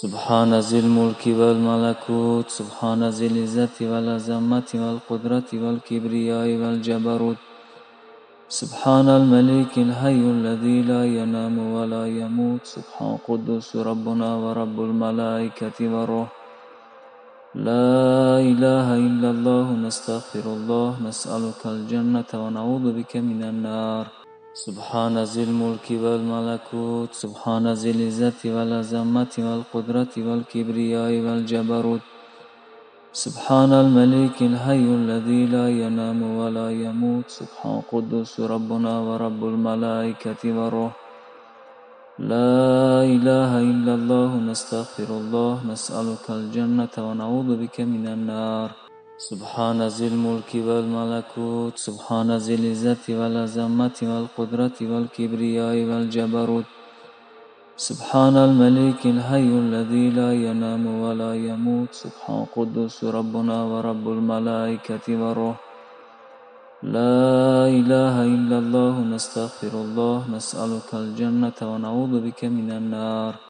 سبحان ذي الملك والملكوت سبحان ذي العزة والعظمة والقدرة والكبرياء والجبروت سبحان الملك الحي الذي لا ينام ولا يموت سبحان قدوس ربنا ورب الملائكة والروح لا إله إلا الله نستغفر الله نسألك الجنة ونعوذ بك من النار سبحان ذي الملك والملكوت سبحان ذي العزة والعظمة والقدرة والكبرياء والجبروت سبحان الملك الحي الذي لا ينام ولا يموت سبحان قدوس ربنا ورب الملائكة والروح لا إله إلا الله نستغفر الله نسألك الجنة ونعوذ بك من النار سبحان ذي الملك والملكوت سبحان ذي العزة والعظمة والقدرة والكبرياء والجبروت سبحان الملك الحي الذي لا ينام ولا يموت سبحان قدوس ربنا ورب الملائكة والروح لا إله إلا الله نستغفر الله نسألك الجنة ونعوذ بك من النار